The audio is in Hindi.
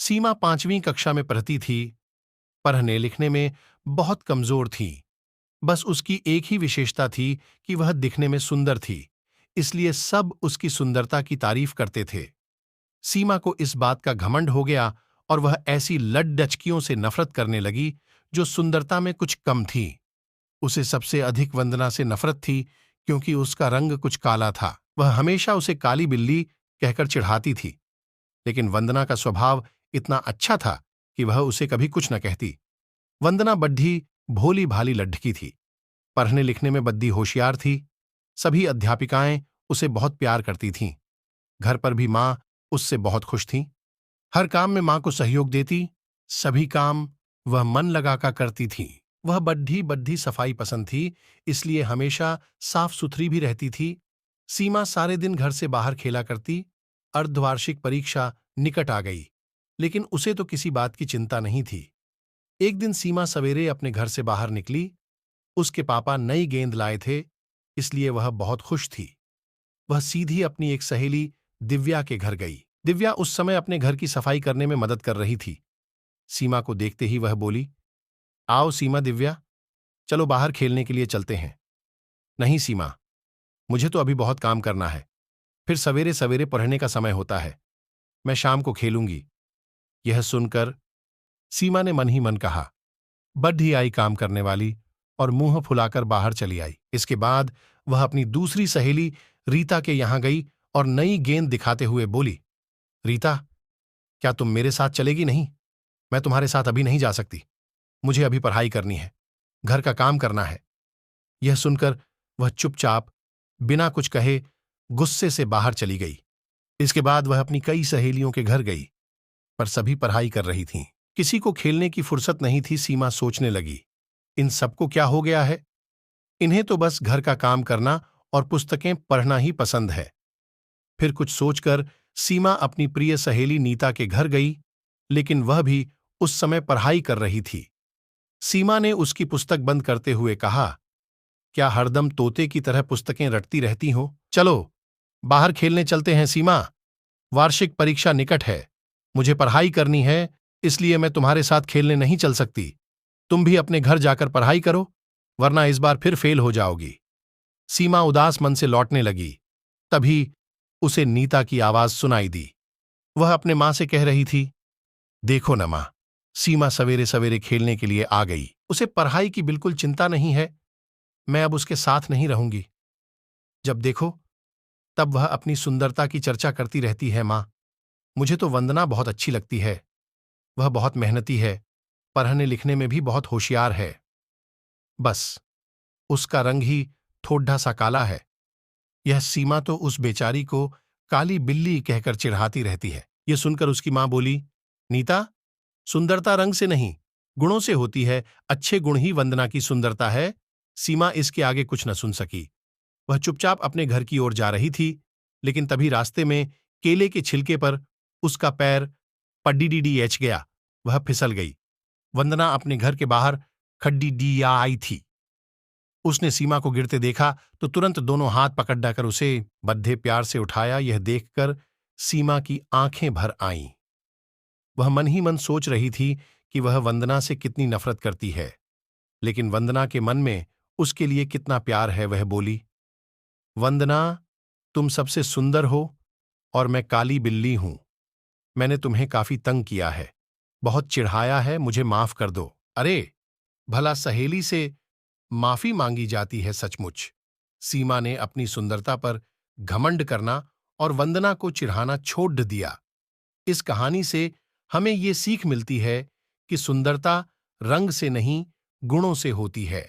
सीमा 5वीं कक्षा में पढ़ती थी। पढ़ने लिखने में बहुत कमजोर थी। बस उसकी एक ही विशेषता थी कि वह दिखने में सुंदर थी, इसलिए सब उसकी सुंदरता की तारीफ करते थे। सीमा को इस बात का घमंड हो गया और वह ऐसी लड़डचकियों से नफरत करने लगी जो सुंदरता में कुछ कम थी। उसे सबसे अधिक वंदना से नफरत थी, क्योंकि उसका रंग कुछ काला था। वह हमेशा उसे काली बिल्ली कहकर चिढ़ाती थी, लेकिन वंदना का स्वभाव इतना अच्छा था कि वह उसे कभी कुछ न कहती। वंदना बड्ढी भोली भाली लड्ढकी थी। पढ़ने लिखने में बद्दी होशियार थी। सभी अध्यापिकाएं उसे बहुत प्यार करती थीं। घर पर भी माँ उससे बहुत खुश थी। हर काम में माँ को सहयोग देती। सभी काम वह मन लगाकर करती थी। वह बड्ढी बड्ढी सफाई पसंद थी, इसलिए हमेशा साफ सुथरी भी रहती थी। सीमा सारे दिन घर से बाहर खेला करती। अर्धवार्षिक परीक्षा निकट आ गई, लेकिन उसे तो किसी बात की चिंता नहीं थी। एक दिन सीमा सवेरे अपने घर से बाहर निकली। उसके पापा नई गेंद लाए थे, इसलिए वह बहुत खुश थी। वह सीधी अपनी एक सहेली दिव्या के घर गई। दिव्या उस समय अपने घर की सफाई करने में मदद कर रही थी। सीमा को देखते ही वह बोली, आओ सीमा, दिव्या, चलो बाहर खेलने के लिए चलते हैं। नहीं सीमा, मुझे तो अभी बहुत काम करना है। फिर सवेरे सवेरे पढ़ने का समय होता है। मैं शाम को खेलूंगी। यह सुनकर सीमा ने मन ही मन कहा, बड्ढी आई काम करने वाली, और मुंह फुलाकर बाहर चली आई। इसके बाद वह अपनी दूसरी सहेली रीता के यहां गई और नई गेंद दिखाते हुए बोली, रीता, क्या तुम मेरे साथ चलेगी? नहीं, मैं तुम्हारे साथ अभी नहीं जा सकती। मुझे अभी पढ़ाई करनी है, घर का काम करना है। यह सुनकर वह चुपचाप बिना कुछ कहे गुस्से से बाहर चली गई। इसके बाद वह अपनी कई सहेलियों के घर गई, पर सभी पढ़ाई कर रही थीं। किसी को खेलने की फुर्सत नहीं थी। सीमा सोचने लगी, इन सबको क्या हो गया है? इन्हें तो बस घर का काम करना और पुस्तकें पढ़ना ही पसंद है। फिर कुछ सोचकर सीमा अपनी प्रिय सहेली नीता के घर गई, लेकिन वह भी उस समय पढ़ाई कर रही थी। सीमा ने उसकी पुस्तक बंद करते हुए कहा, क्या हरदम तोते की तरह पुस्तकें रटती रहती हो? चलो बाहर खेलने चलते हैं सीमा। वार्षिक परीक्षा निकट है। मुझे पढ़ाई करनी है, इसलिए मैं तुम्हारे साथ खेलने नहीं चल सकती। तुम भी अपने घर जाकर पढ़ाई करो, वरना इस बार फिर फेल हो जाओगी। सीमा उदास मन से लौटने लगी। तभी उसे नीता की आवाज सुनाई दी। वह अपने मां से कह रही थी, देखो न मां, सीमा सवेरे सवेरे खेलने के लिए आ गई। उसे पढ़ाई की बिल्कुल चिंता नहीं है। मैं अब उसके साथ नहीं रहूंगी। जब देखो तब वह अपनी सुंदरता की चर्चा करती रहती है। मां, मुझे तो वंदना बहुत अच्छी लगती है। वह बहुत मेहनती है, पढ़ने लिखने में भी बहुत होशियार है। बस उसका रंग ही थोड़ा सा काला है। यह सीमा तो उस बेचारी को काली बिल्ली कहकर चिढ़ाती रहती है। यह सुनकर उसकी मां बोली, नीता, सुंदरता रंग से नहीं, गुणों से होती है। अच्छे गुण ही वंदना की सुंदरता है। सीमा इसके आगे कुछ न सुन सकी। वह चुपचाप अपने घर की ओर जा रही थी, लेकिन तभी रास्ते में केले के छिलके पर उसका पैर पड्डीडीडी एच गया। वह फिसल गई। वंदना अपने घर के बाहर खड्डी डी आई थी। उसने सीमा को गिरते देखा तो तुरंत दोनों हाथ पकड़ उसे बद्धे प्यार से उठाया। यह देखकर सीमा की आंखें भर आईं। वह मन ही मन सोच रही थी कि वह वंदना से कितनी नफरत करती है, लेकिन वंदना के मन में उसके लिए कितना प्यार है। वह बोली, वंदना, तुम सबसे सुंदर हो और मैं काली बिल्ली हूं। मैंने तुम्हें काफी तंग किया है, बहुत चिढ़ाया है, मुझे माफ कर दो। अरे, भला सहेली से माफी मांगी जाती है सचमुच। सीमा ने अपनी सुंदरता पर घमंड करना और वंदना को चिढ़ाना छोड़ दिया। इस कहानी से हमें ये सीख मिलती है कि सुंदरता रंग से नहीं, गुणों से होती है।